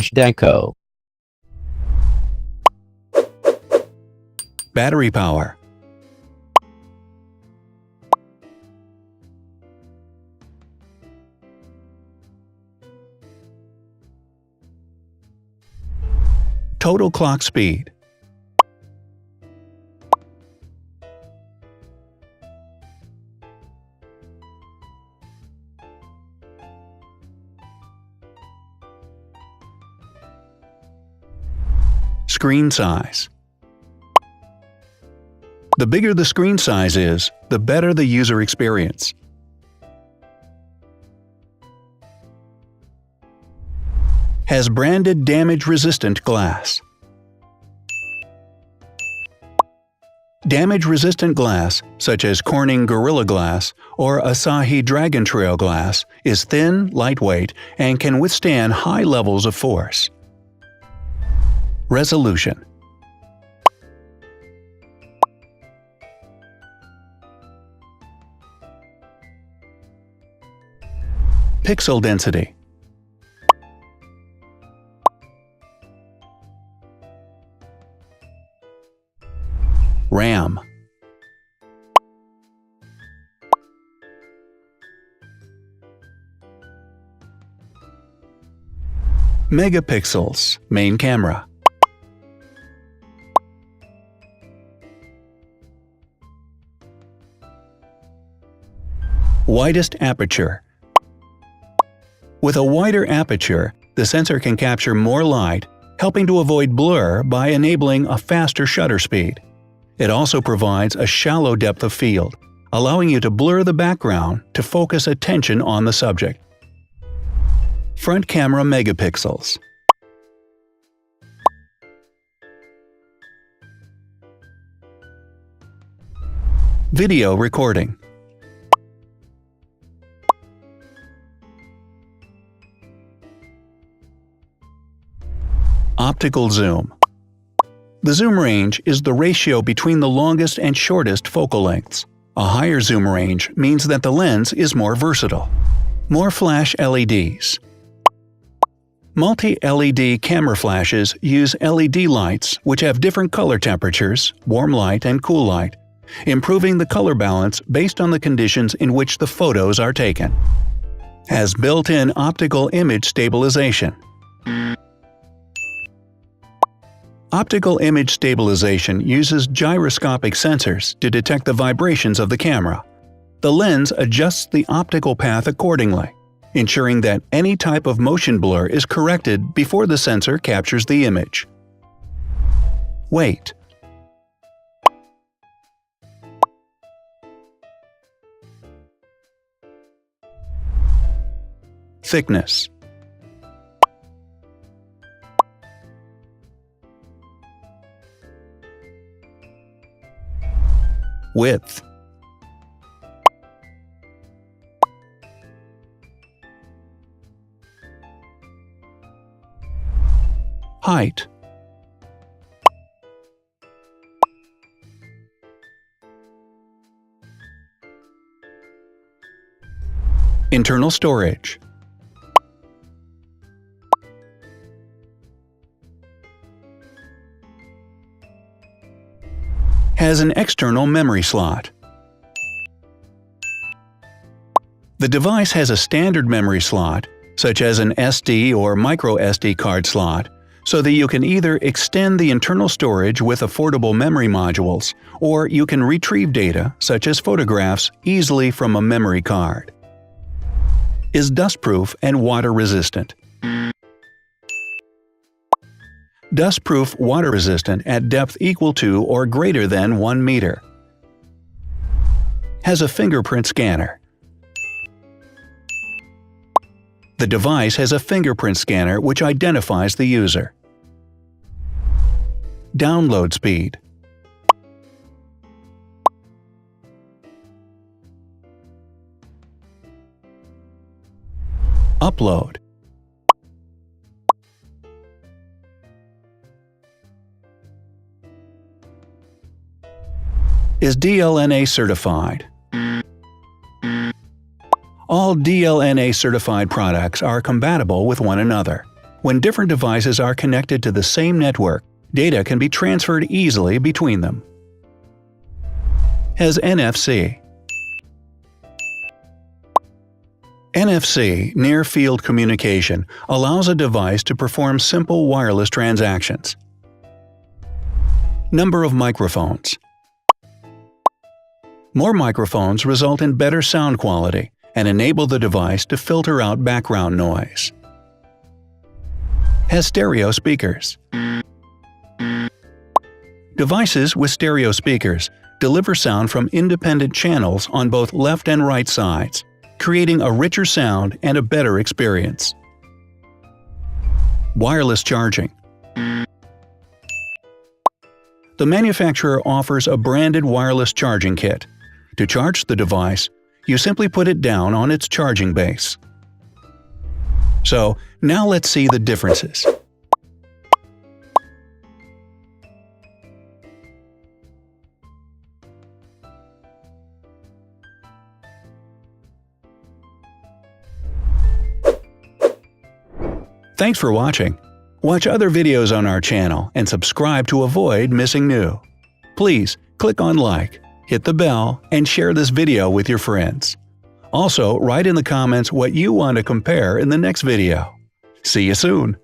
Deco. Battery power. Total clock speed. Screen size. The bigger the screen size is, the better the user experience. Has branded damage-resistant glass. Damage-resistant glass, such as Corning Gorilla Glass or Asahi Dragon Trail Glass, is thin, lightweight, and can withstand high levels of force. Resolution. Pixel density. RAM. Megapixels, main camera. Widest aperture. With a wider aperture, the sensor can capture more light, helping to avoid blur by enabling a faster shutter speed. It also provides a shallow depth of field, allowing you to blur the background to focus attention on the subject. Front camera megapixels. Video recording. Optical zoom. The zoom range is the ratio between the longest and shortest focal lengths. A higher zoom range means that the lens is more versatile. More flash LEDs. Multi-LED camera flashes use LED lights which have different color temperatures, warm light and cool light, improving the color balance based on the conditions in which the photos are taken. Has built-in optical image stabilization. Optical image stabilization uses gyroscopic sensors to detect the vibrations of the camera. The lens adjusts the optical path accordingly, ensuring that any type of motion blur is corrected before the sensor captures the image. Weight. Thickness. Width. Height. Internal storage. Has an external memory slot. The device has a standard memory slot, such as an SD or micro SD card slot, so that you can either extend the internal storage with affordable memory modules, or you can retrieve data, such as photographs, easily from a memory card. Is dustproof and water-resistant. Dustproof water-resistant at depth equal to or greater than 1 meter. Has a fingerprint scanner. The device has a fingerprint scanner which identifies the user. Download speed. Upload. Is DLNA certified. All DLNA certified products are compatible with one another. When different devices are connected to the same network, data can be transferred easily between them. Has NFC. NFC, Near Field Communication, allows a device to perform simple wireless transactions. Number of microphones. More microphones result in better sound quality and enable the device to filter out background noise. Has stereo speakers. Devices with stereo speakers deliver sound from independent channels on both left and right sides, creating a richer sound and a better experience. Wireless charging. The manufacturer offers a branded wireless charging kit. To charge the device, you simply put it down on its charging base. So, now let's see the differences. Thanks for watching. Watch other videos on our channel and subscribe to avoid missing new. Please click on like, hit the bell, and share this video with your friends. Also, write in the comments what you want to compare in the next video. See you soon!